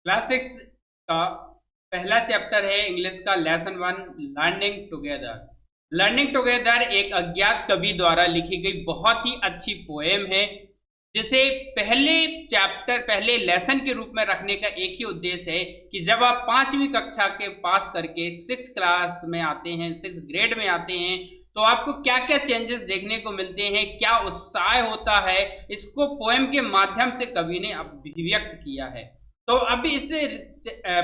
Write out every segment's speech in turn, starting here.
Class six का पहला chapter है इंग्लिश का lesson one, learning together. Learning together एक अज्ञात कवि द्वारा लिखी गई बहुत ही अच्छी पोएम है, जिसे पहले चैप्टर पहले लेसन के रूप में रखने का एक ही उद्देश्य है कि जब आप पांचवी कक्षा के पास करके सिक्स क्लास में आते हैं, सिक्स ग्रेड में आते हैं, तो आपको क्या क्या चेंजेस देखने को मिलते हैं, क्या उत्साह होता है, इसको पोएम के माध्यम से कवि ने अभिव्यक्त किया है। तो अभी इस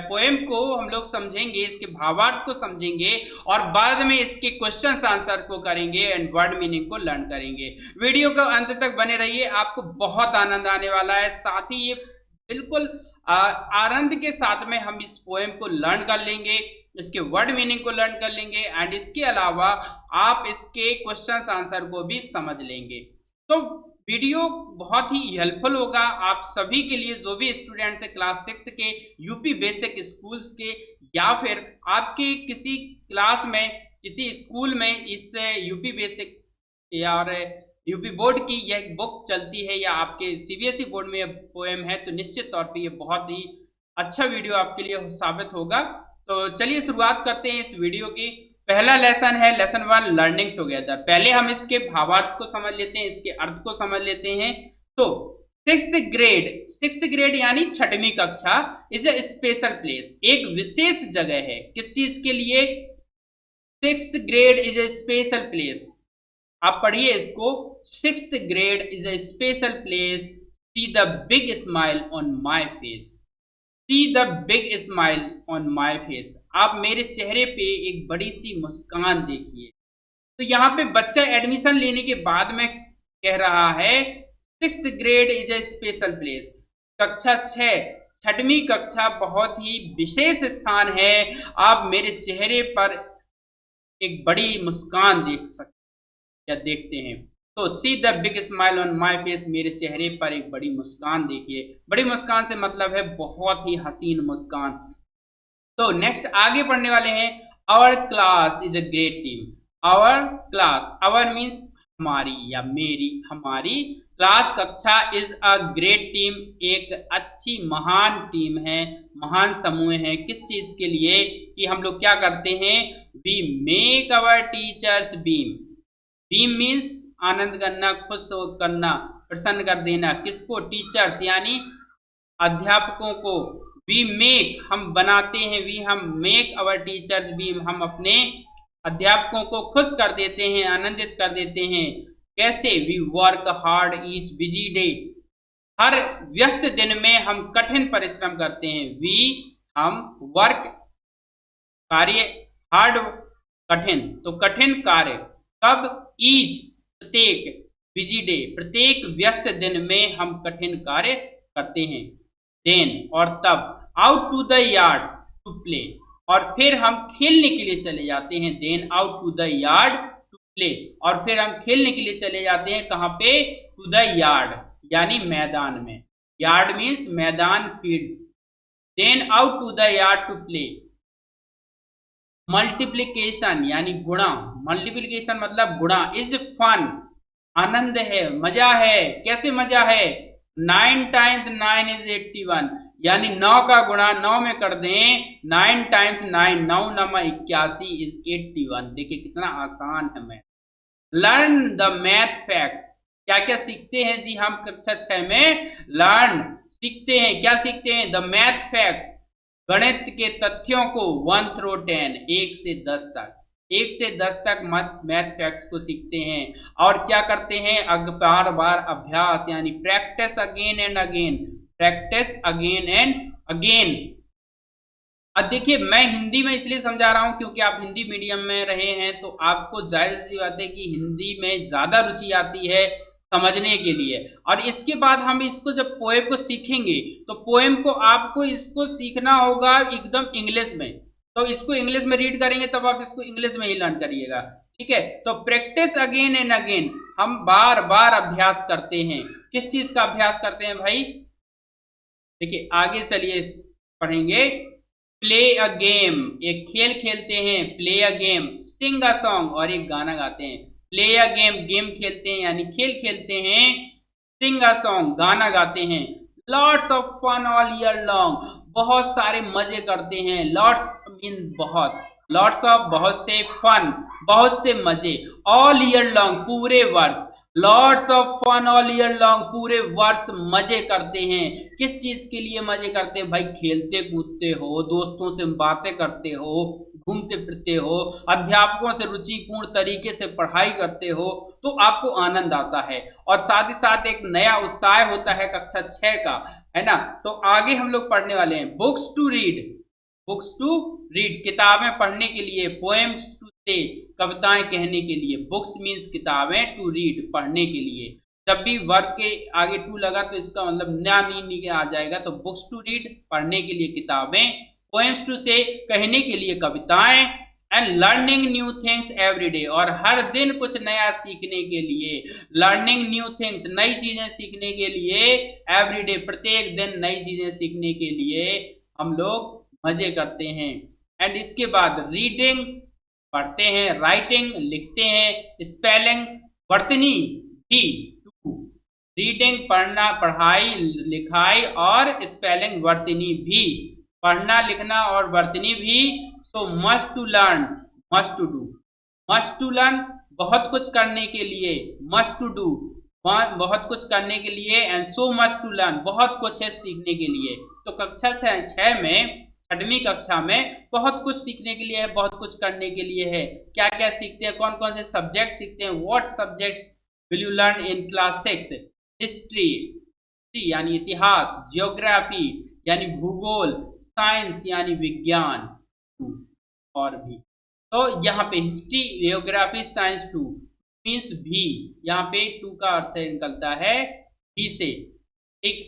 पोएम को हम लोग समझेंगे, इसके भावार्थ को समझेंगे और बाद में इसके क्वेश्चन आंसर को करेंगे एंड वर्ड मीनिंग को लर्न करेंगे। वीडियो को अंत तक बने रहिए, आपको बहुत आनंद आने वाला है। साथ ही ये बिल्कुल आनंद के साथ में हम इस पोएम को लर्न कर लेंगे, इसके वर्ड मीनिंग को लर्न कर लेंगे एंड इसके अलावा आप इसके क्वेश्चन आंसर को भी समझ लेंगे। तो वीडियो बहुत ही हेल्पफुल होगा आप सभी के लिए, जो भी स्टूडेंट्स है क्लास सिक्स के यूपी बेसिक स्कूल्स के, या फिर आपके किसी क्लास में किसी स्कूल में इस यूपी बेसिक या यूपी बोर्ड की यह बुक चलती है या आपके सीबीएसई बोर्ड में पोएम है, तो निश्चित तौर पे ये बहुत ही अच्छा वीडियो आपके लिए साबित होगा। तो चलिए शुरुआत करते हैं इस वीडियो की। पहला लेसन है लेसन वन, लर्निंग टुगेदर। पहले हम इसके भावार्थ को समझ लेते हैं, इसके अर्थ को समझ लेते हैं। तो सिक्स्थ ग्रेड यानी छठवीं कक्षा इज अ स्पेशल प्लेस, एक विशेष जगह है। किस चीज के लिए? Sixth grade is a special place. आप पढ़िए इसको, sixth grade is a special place, C the big smile on my face, see the big smile on my face. आप मेरे चेहरे पे एक बड़ी सी मुस्कान देखिए। तो यहाँ पे बच्चा एडमिशन लेने के बाद में कह रहा है sixth grade is a special place, कक्षा छठवीं कक्षा बहुत ही विशेष स्थान है। आप मेरे चेहरे पर एक बड़ी मुस्कान देख सकते या देखते हैं। तो सी the big smile on my face, मेरे चेहरे पर एक बड़ी मुस्कान देखिए। बड़ी मुस्कान से मतलब है बहुत ही हसीन मुस्कान। तो नेक्स्ट आगे पढ़ने वाले हैं, our class is a great team. Our class, our means हमारी या मेरी, हमारी क्लास कक्षा इज अ ग्रेट टीम, एक अच्छी महान टीम है, महान समूह है। किस चीज के लिए? कि हम लोग क्या करते हैं, we make our teachers beam. Beam means आनंद करना, खुश करना, प्रसन्न कर देना। किसको? टीचर्स यानी अध्यापकों को। वी मेक हम बनाते हैं, वी हम मेक अवर टीचर्स बीम, हम अपने अध्यापकों को खुश कर देते हैं, आनंदित कर देते हैं। कैसे? We work hard each busy day, हर व्यस्त दिन में हम कठिन परिश्रम करते हैं। वी हम वर्क कार्य, हार्ड कठिन, तो कठिन कार्य कब? ईच प्रत्येक, बिजी डे प्रत्येक व्यस्त दिन में हम कठिन कार्य करते हैं। देन और तब, out to the yard to play, और फिर हम खेलने के लिए चले जाते हैं। Then out to the yard to play, और फिर हम खेलने के लिए चले जाते हैं। कहाँ पे? टू द यार्ड यानी मैदान में। यार्ड मीन्स मैदान, fields. Then out to the yard to play. Multiplication यानी गुणा, मल्टीप्लीकेशन मतलब गुणा। इज फन, आनंद है, मजा है। कैसे मजा है? 9 x 9 इज 81, यानी 9 का गुणा 9 में कर दें, 9 x 9, 9 9 81 इज 81। देखिए कितना आसान है math. Learn the math facts, क्या क्या सीखते हैं जी हम कक्षा 6 में? लर्न सीखते हैं, क्या सीखते हैं? द मैथ फैक्ट्स, गणित के तथ्यों को। 1 through 10, 1 से 10 तक, 1 से 10 तक मैथ फैक्ट्स को सीखते हैं। और क्या करते हैं? बार बार अभ्यास यानी practice again and again, practice again and again. अब देखिए मैं हिंदी में इसलिए समझा रहा हूं क्योंकि आप हिंदी मीडियम में रहे हैं, तो आपको जाहिर सी बात है कि हिंदी में ज्यादा रुचि आती है समझने के लिए। और इसके बाद हम इसको जब पोएम को सीखेंगे, तो पोएम को आपको इसको सीखना होगा एकदम इंग्लिश में। तो इसको इंग्लिश में रीड करेंगे तब आप इसको इंग्लिश में ही लर्न करिएगा, ठीक है? तो प्रैक्टिस अगेन एंड अगेन, हम बार बार अभ्यास करते हैं। किस चीज का अभ्यास करते हैं भाई? देखिए आगे चलिए पढ़ेंगे। प्ले अ गेम, एक खेल खेलते हैं। Play a game, sing a song, और एक गाना गाते हैं। प्ले अ गेम, गेम खेलते हैं यानी खेल खेलते हैं। सिंग अ सॉन्ग, गाना गाते हैं। Lots of fun all year long, बहुत सारे मजे करते हैं। लॉट्स मीन बहुत, लॉट्स ऑफ बहुत से, फन बहुत से मजे, ऑल ईयर लॉन्ग पूरे वर्ष, lots of fun all year long पूरे वर्ष मजे करते हैं। किस चीज के लिए मजे करते हैं भाई? खेलते कूदते हो, दोस्तों से बातें करते हो, घूमते फिरते हो, अध्यापकों से रुचिपूर्ण तरीके से पढ़ाई करते हो, तो आपको आनंद आता है और साथ ही साथ एक नया उत्साह होता है कक्षा 6 का, है ना। तो आगे हम लोग पढ़ने वाले हैं books to read. Books to read किताबें पढ़ने के लिए, पोएम्स टू से कविताएं कहने के लिए। बुक्स मीन्स किताबें, टू रीड पढ़ने के लिए। जब भी वर्ब के आगे टू लगा तो इसका मतलब न्या नी आ जाएगा। तो बुक्स टू रीड पढ़ने के लिए किताबें, पोएम्स टू से कहने के लिए कविताएं, and learning new things every day और हर दिन कुछ नया सीखने के लिए। लर्निंग न्यू थिंग्स नई चीजें सीखने के लिए, एवरी डे प्रत्येक दिन नई चीजें सीखने के लिए हम लोग मजे करते हैं। एंड इसके बाद रीडिंग पढ़ते हैं, राइटिंग लिखते हैं, स्पेलिंग वर्तनी भी, रीडिंग पढ़ना, पढ़ाई लिखाई और स्पेलिंग वर्तनी भी, पढ़ना लिखना और वर्तनी भी। So must to learn, must to do, must to learn बहुत कुछ करने के लिए, मस्ट टू डू बहुत कुछ करने के लिए, and so must to learn बहुत कुछ है सीखने के लिए। तो कक्षा 6 में, 6वीं कक्षा में बहुत कुछ सीखने के लिए है, बहुत कुछ करने के लिए है। क्या क्या सीखते हैं, कौन कौन से सब्जेक्ट सीखते हैं? What subject will you learn in class 6? History यानी इतिहास, जियोग्राफी यानी भूगोल, साइंस यानी विज्ञान, और भी। तो यहाँ पे हिस्ट्री, जियोग्राफी, साइंस 2 मीन्स भी, यहाँ पे 2 का अर्थ निकलता है भी से, ठीक।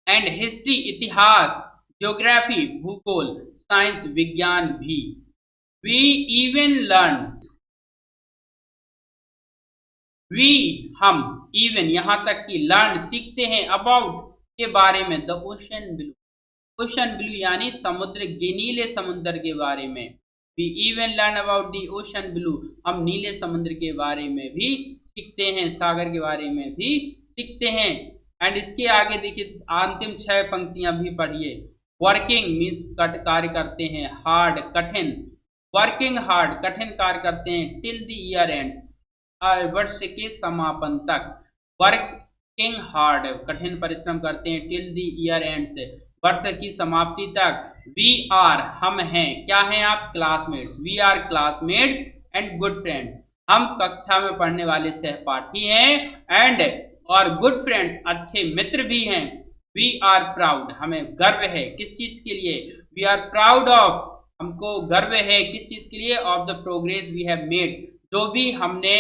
एंड हिस्ट्री इतिहास, ज्योग्राफी भूगोल, साइंस विज्ञान भी। वी इवन लर्न, वी हम, इवन यहाँ तक कि लर्न सीखते हैं, अबाउट के बारे में, the ocean blue, ocean blue यानी समुद्र, नीले समुद्र के बारे में। We even learn about the ocean blue, हम नीले समुद्र के बारे में भी सीखते हैं, सागर के बारे में भी सीखते हैं। एंड इसके आगे देखिए अंतिम 6 पंक्तियां भी पढ़िए। वर्किंग मीन्स कार्य करते हैं, हार्ड कठिन, वर्किंग हार्ड कठिन कार्य करते हैं, टिल द ईयर एंड्स वर्ष के समापन तक, वर्किंग हार्ड कठिन परिश्रम करते हैं, टिल द ईयर एंड्स वर्ष की समाप्ति तक। वी आर हम हैं, क्या हैं आप? Classmates, we are classmates and good friends, हम कक्षा में पढ़ने वाले सहपाठी हैं, एंड और गुड फ्रेंड्स अच्छे मित्र भी हैं। वी आर प्राउड, हमें गर्व है, किस चीज के लिए? वी आर प्राउड ऑफ, हमको गर्व है किस चीज के लिए? Of the progress we have made, जो भी हमने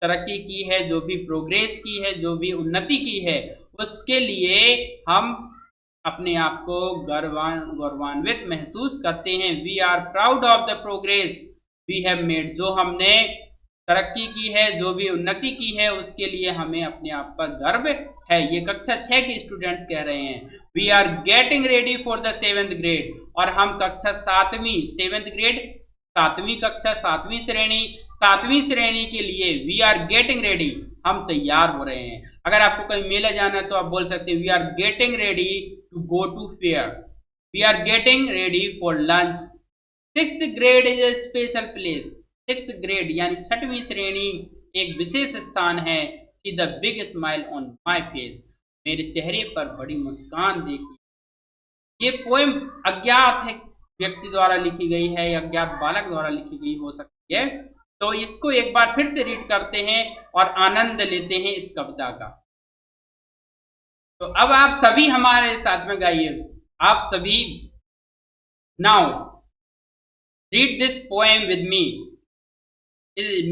तरक्की की है, जो भी प्रोग्रेस की है, जो भी उन्नति की है, उसके लिए हम अपने आप को गौरवान्वित महसूस करते हैं। We are proud of the progress we have made, जो हमने तरक्की की है, जो भी उन्नति की है, उसके लिए हमें अपने आप पर गर्व है। ये कक्षा 6 के स्टूडेंट्स कह रहे हैं। We are getting ready for the 7th grade, और हम कक्षा 7वीं, 7th ग्रेड 7वीं कक्षा, 7वीं श्रेणी, 7वीं श्रेणी के लिए वी आर गेटिंग रेडी, हम तैयार हो रहे हैं। अगर आपको कहीं मेला जाना है तो आप बोल सकते हैं we are getting ready to go to fair, we are getting ready for lunch. 6th grade is a special place, 6th grade यानी 6वीं श्रेणी एक विशेष स्थान है। See the big smile on my face, मेरे चेहरे पर बड़ी मुस्कान देखी। ये पोएम अज्ञात है व्यक्ति द्वारा लिखी गई है या अज्ञात बालक द्वारा लिखी गई हो सकती है। तो इसको एक बार फिर से रीड करते हैं और आनंद लेते हैं इस कविता का। तो अब आप सभी हमारे साथ में गाइए, आप सभी। Now read this poem with me,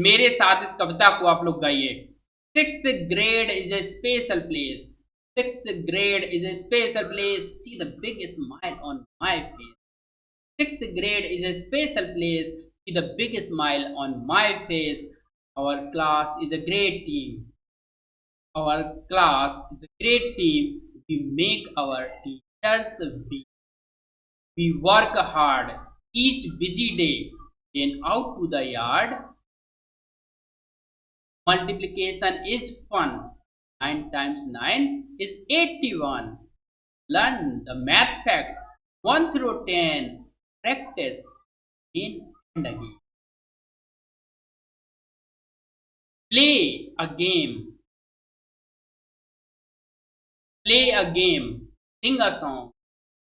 मेरे साथ इस कविता को आप लोग गाइए। 6th grade is a special place, 6th grade is a special place, see the big smile on my face. 6th grade is a special place, see the big smile on my face. Our class is a great team, our class is a great team, we make our teachers be. We work hard each busy day, then out to the yard. Multiplication is fun, 9 times 9 is 81. Learn the math facts 1 through 10. Practice in and again. Play a game. Play a game. Sing a song.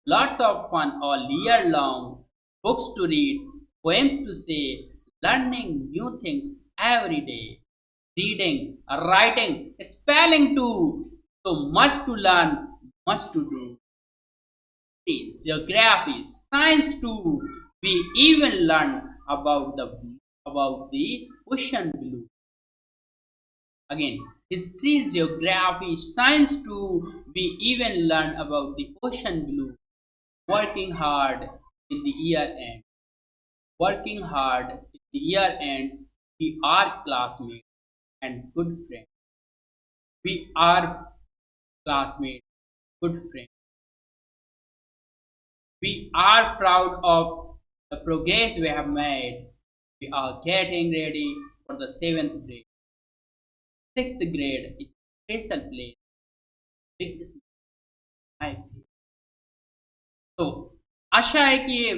Lots of fun all year long. Books to read. Poems to say. Learning new things every day. Reading, writing, spelling too. So much to learn, much to do. Geography, science too. We even learn about the ocean blue. Again, history, geography, science too. We even learn about the ocean blue. Working hard in the year end. Working hard in the year ends. We are classmates and good friends. We are classmates, good friends. We are proud of the progress we have made. We are getting ready for the 7th grade. 6th grade is a special place. It is my place. तो आशा है कि ये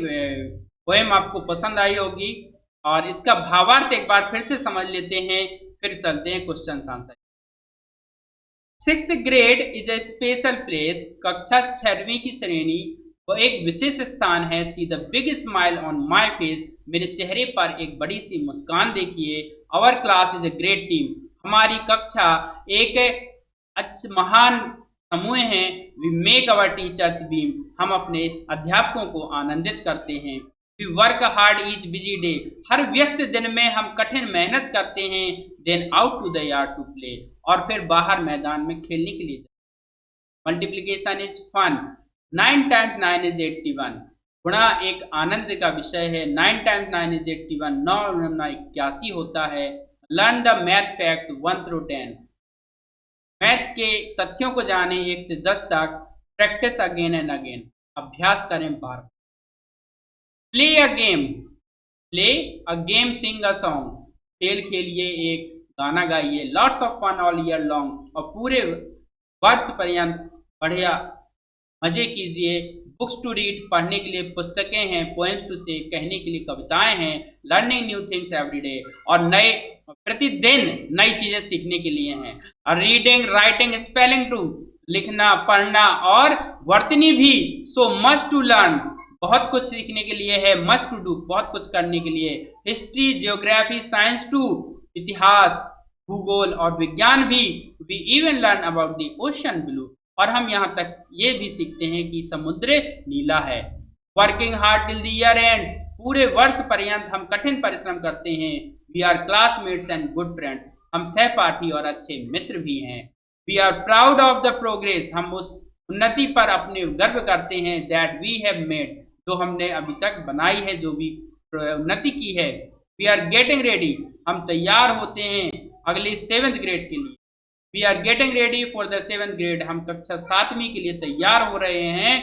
poem आपको पसंद आई होगी और इसका भावार्थ एक बार फिर से समझ लेते हैं, फिर चलते हैं question answer. 6th grade is a special place. कक्षा 6वीं की श्रेणी वो एक विशेष स्थान है। See the big smile on my face, मेरे चेहरे पर एक बड़ी सी मुस्कान देखिए। Our class is a great team, हमारी कक्षा एक महान समूह है। We make our teachers beam, हम अपने अध्यापकों को आनंदित करते हैं। We work hard each busy day, हर व्यस्त दिन में हम कठिन मेहनत करते हैं। Then out to the yard to play, और फिर बाहर मैदान में खेलने के लिए। Multiplication is fun, 9 times 9 is 81, गुणा एक आनंद का विषय है। 9 टाइम्स 9 इज 81, 9 81 होता है। Learn the math facts 1 through 10, math के तथ्यों को जाने 1 से 10 तक। प्रैक्टिस अगेन एंड अगेन, अभ्यास करें बार। Play a game, play a game, sing a song, खेल खेलिए, एक गाना गाइए। Lots of fun all year long, और पूरे वर्ष पर्यंत बढ़िया मजे कीजिए। बुक्स टू रीड, पढ़ने के लिए पुस्तकें हैं। पोएम्स टू से, कहने के लिए कविताएं हैं। Learning new things every day, और नए प्रतिदिन नई चीजें सीखने के लिए हैं। और रीडिंग, राइटिंग, स्पेलिंग टू, लिखना, पढ़ना और वर्तनी भी। सो मच टू लर्न, बहुत कुछ सीखने के लिए है। मच टू डू, बहुत कुछ करने के लिए। हिस्ट्री, जियोग्राफी, साइंस टू, इतिहास, भूगोल और विज्ञान भी। We even learn about the ocean blue, और हम यहाँ तक ये भी सीखते हैं कि समुद्र नीला है। Working hard till the year ends, पूरे वर्ष पर्यंत हम कठिन परिश्रम करते हैं। We are classmates and good friends, हम सहपाठी और अच्छे मित्र भी हैं। We are proud of the progress, हम उस उन्नति पर अपने गर्व करते हैं। दैट वी हैव मेड, जो हमने अभी तक बनाई है, जो भी उन्नति की है। वी आर गेटिंग रेडी, हम तैयार होते हैं अगली 7th ग्रेड के लिए। We are getting ready for the 7th grade, हम कक्षा 7वीं के लिए तैयार हो रहे हैं।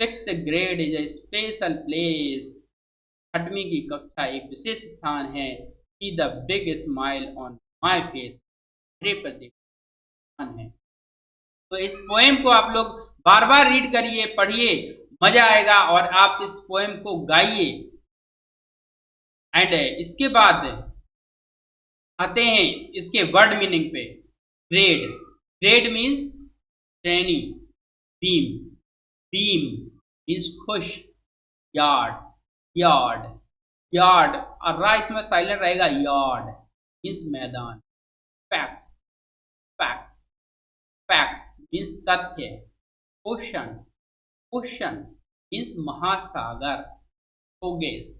6th grade is a special place, 6वीं की कक्षा एक विशेष स्थान है। See the big smile on my face, मेरे पर देखना है। तो इस पोएम को आप लोग बार बार रीड करिए, पढ़िए, मजा आएगा, और आप इस पोएम को गाइए। एंड इसके बाद आते हैं इसके वर्ड मीनिंग पे। ग्रेड, ग्रेड मीन्स श्रेणी। बीम, बीम मीन्स खुश। यार्ड, यार्ड, यार्ड, और राइट में साइलेंट रहेगा। यार्ड मीन्स मैदान। फैक्ट्स, फैक्ट, फैक्ट्स मीन्स तथ्य। ओशन, ओशन मीन्स महासागर। प्रोग्रेस,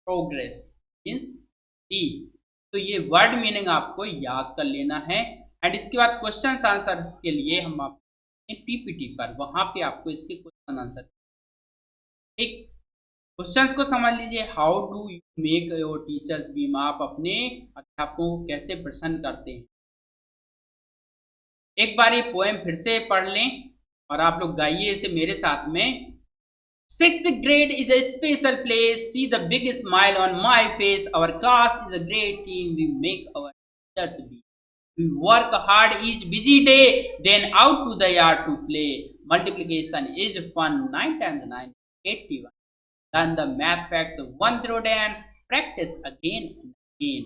प्रोग्रेस मीन्स सी। तो ये वर्ड मीनिंग आपको याद कर लेना है। एंड इसके बाद क्वेश्चन आंसर के लिए हम आपके पीपीटी पर, वहां पे आपको इसके क्वेश्चन आंसर, ठीक, क्वेश्चंस को समझ लीजिए। How do you make your teachers beam, आप अपने अध्यापकों को कैसे प्रसन्न करते हैं। एक बार ये पोएम फिर से पढ़ लें और आप लोग गाइए इसे मेरे साथ में। 6th grade is a special place. See the big smile on my face. Our class is a great team. We make our teachers be. Work hard each busy day, then out to the yard to play. Multiplication is fun. 9 times 9 is 81. Learn the math facts 1 through 10. Practice again and again.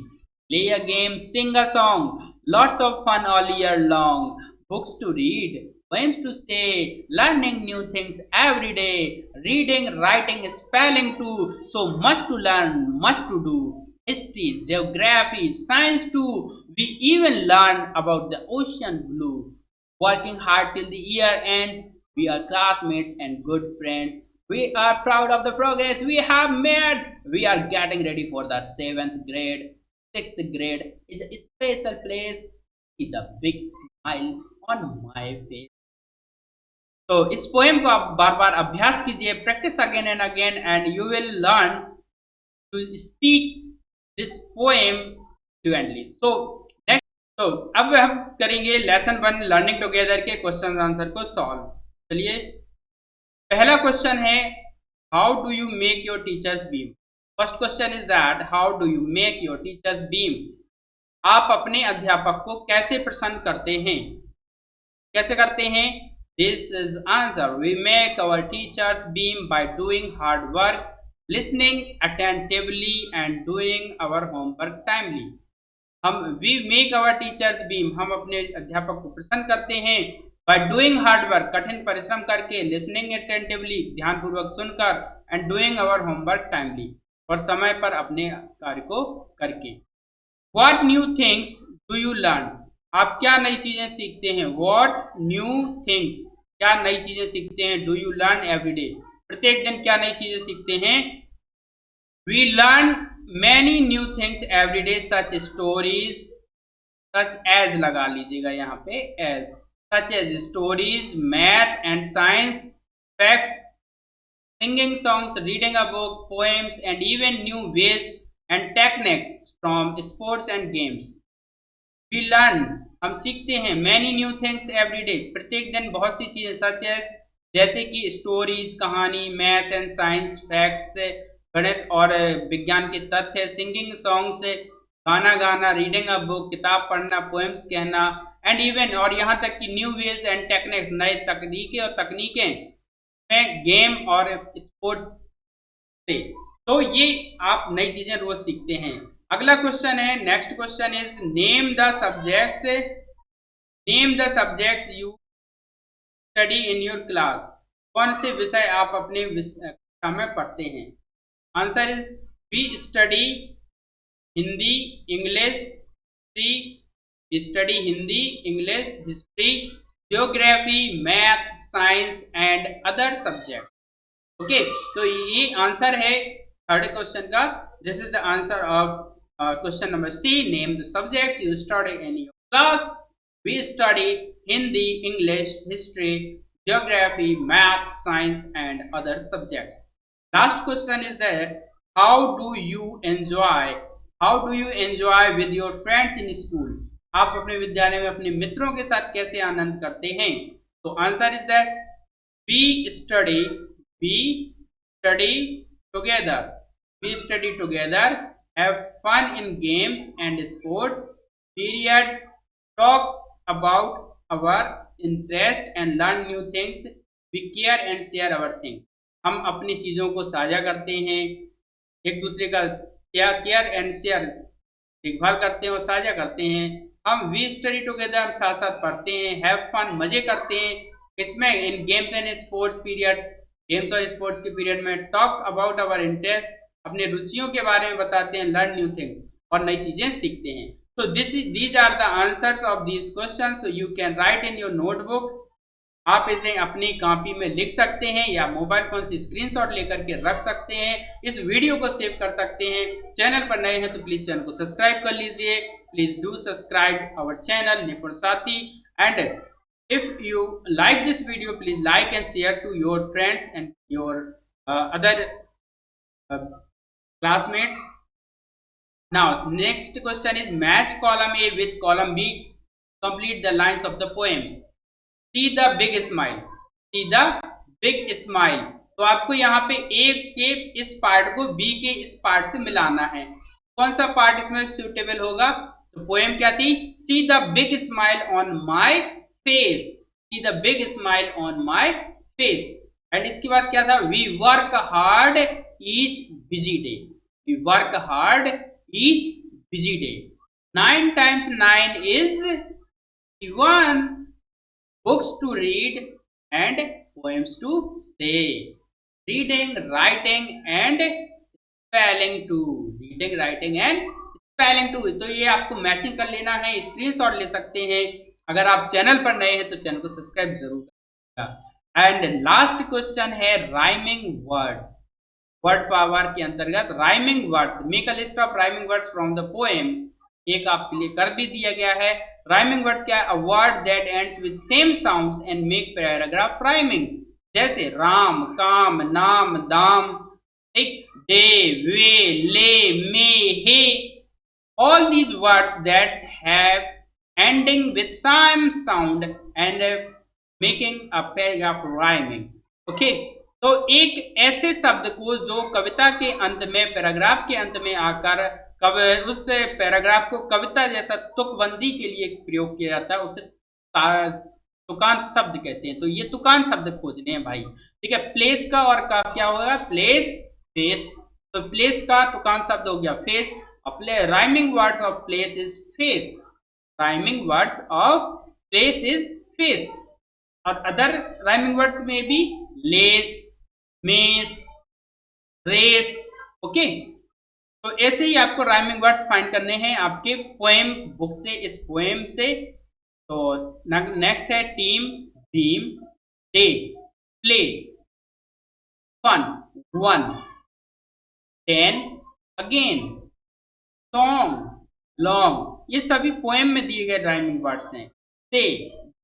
Play a game, sing a song. Lots of fun all year long. Books to read, poems to say, learning new things every day. Reading, writing, spelling too. So much to learn, much to do. History, geography, science too. We even learn about the ocean blue. Working hard till the year ends. We are classmates and good friends. We are proud of the progress we have made. We are getting ready for the 7th grade. 6th grade is a special place. See the big smile on my face. तो इस poem को आप बार बार अभ्यास कीजिए, practice again and again, and you will learn to speak this poem fluently. So next, तो अब हम करेंगे लेसन 1 लर्निंग टुगेदर के क्वेश्चन आंसर को सॉल्व. चलिए, पहला क्वेश्चन है, how do you make your teachers beam. First question is that how do you make your teachers beam. आप अपने अध्यापक को कैसे प्रसन्न करते हैं, कैसे करते हैं. This is answer. We make our teachers beam by doing hard work, listening attentively and doing our homework timely. we make our teachers beam, हम अपने अध्यापक को प्रसन्न करते हैं by doing hard work, कठिन परिश्रम करके, listening attentively, ध्यानपूर्वक सुनकर, and doing our homework timely, और समय पर अपने कार्य को करके. What new things do you learn? आप क्या नई चीजें सीखते हैं. वॉट न्यू थिंग्स, क्या नई चीजें सीखते हैं. Do you learn every day, प्रत्येक दिन क्या नई चीजें सीखते हैं. We learn many new things every day, such stories, such as लगा लीजिएगा यहाँ पे, as, such as stories, math and science, facts, singing songs, reading a book, poems and even new ways and techniques from sports and games. We learn, हम सीखते हैं, many new things every day, प्रत्येक दिन बहुत सी चीजें, such as, जैसे कि stories, कहानी, मैथ एंड साइंस, फैक्ट्स, गणित और विज्ञान के तथ्य, सिंगिंग सॉन्ग से गाना गाना, रीडिंग अ बुक, किताब पढ़ना, पोएम्स कहना, एंड इवन, और यहाँ तक कि न्यू वेज एंड टेक्निक्स, नए तकनीकें और तकनीकें में, गेम और स्पोर्ट्स से. तो ये आप नई चीजें रोज सीखते हैं. अगला क्वेश्चन है, next question is name the subjects, name the subjects you study in your class. कौन से विषय आप अपने कक्षा में पढ़ते हैं. Answer is we study Hindi, English, history. We study Hindi, English, history, geography, math, science and other subject. Okay, तो ये आंसर है थर्ड क्वेश्चन का. This is the answer of question number C. Name the subjects you study in your class. We study Hindi, English, history, geography, math, science and other subjects. Last question is that how do you enjoy with your friends in school. आप अपने विद्यालय में अपने मित्रों के साथ कैसे आनंद करते हैं. तो answer is that we study together, have fun in games and sports, period, talk about our interest and learn new things, we care and share our things. हम अपनी चीज़ों को साझा करते हैं, एक दूसरे का केयर एंड शेयर, देखभाल करते हैं और साझा करते हैं. हम वी स्टडी टुगेदर, हम साथ साथ पढ़ते हैं, हैव फन, मजे करते हैं, इसमें in games and sports period, games और स्पोर्ट्स के पीरियड में, टॉक अबाउट आवर इंटरेस्ट, अपने रुचियों के बारे में बताते हैं, लर्न न्यू थिंग्स, और नई चीजें सीखते हैं. तो these are the answers of these questions. You can write in your notebook. आप इसे अपनी कॉपी में लिख सकते हैं या मोबाइल फोन से स्क्रीनशॉट लेकर के रख सकते हैं. इस वीडियो को सेव कर सकते हैं. चैनल पर नए हैं तो प्लीज चैनल को सब्सक्राइब कर लीजिए. Please do subscribe our channel Nipun Sathi. And if you like this video, please like and share to your friends and your other classmates. Now next question is match column A with column B, complete the lines of the poem. See the big smile, see the big smile. तो आपको यहाँ पे A के इस part को B के इस part से मिलाना है. कौन सा पार्ट इसमें सुटेबल होगा. तो पोएम क्या थी? See the big smile on my face, see the big smile on my face. And इसके बाद क्या था? We work hard each busy day, we work hard each busy day. 9 times 9 is 21, books to read and poems to say, reading, writing and spelling too, reading, writing and spelling too। तो ये आपको matching कर लेना है, screenshot ले सकते हैं। अगर आप चैनल पर नए हैं तो चैनल को सब्सक्राइब जरूर करिएगा। एंड लास्ट क्वेश्चन है राइमिंग वर्ड्स, वर्ड पावर के अंतर्गत rhyming words. Make a list of rhyming words from the poem, एक आपके लिए कर भी दिया गया है। राइमिंग वर्ड्स क्या है? A word that ends with same sounds and make paragraph rhyming, जैसे राम, काम, नाम, दाम, एक, डे, वे, ले, मे, हे, all these words that have ending with same sound and making a paragraph rhyming। okay, तो एक ऐसे शब्द को जो कविता के अंत में, पैराग्राफ के अंत में आकर उस पैराग्राफ को कविता जैसा तुकबंदी के लिए प्रयोग किया जाता है, उसे तुकांत शब्द कहते हैं। तो ये तुकांत शब्द खोजने हैं भाई, ठीक है। प्लेस का और का क्या होगा? Place, face. तो प्लेस का तुकांत शब्द हो गया face. Rhyming words of place is face, rhyming words of place is face. और अदर राइमिंग वर्ड्स में भी लेस, मेस, रेस। ओके, तो ऐसे ही आपको राइमिंग वर्ड्स फाइंड करने हैं आपके पोएम बुक से, इस पोएम से। तो नेक्स्ट है team, beam, day, play, fun, one, 10, again, song, long. ये सभी पोएम में दिए गए राइमिंग वर्ड्स हैं। Say,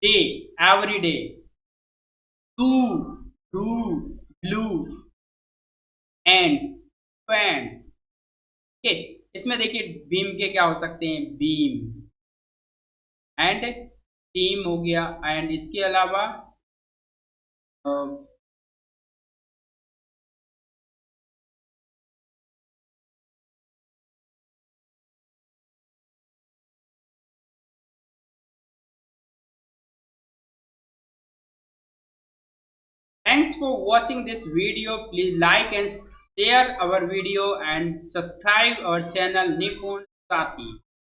day, every day, two, do, blue, ends, pants. Okay, इसमें देखिए बीम के क्या हो सकते हैं? बीम एंड टीम हो गया। एंड इसके अलावा thanks for watching this video. Please like and share our video and subscribe our channel Nippon Sathi।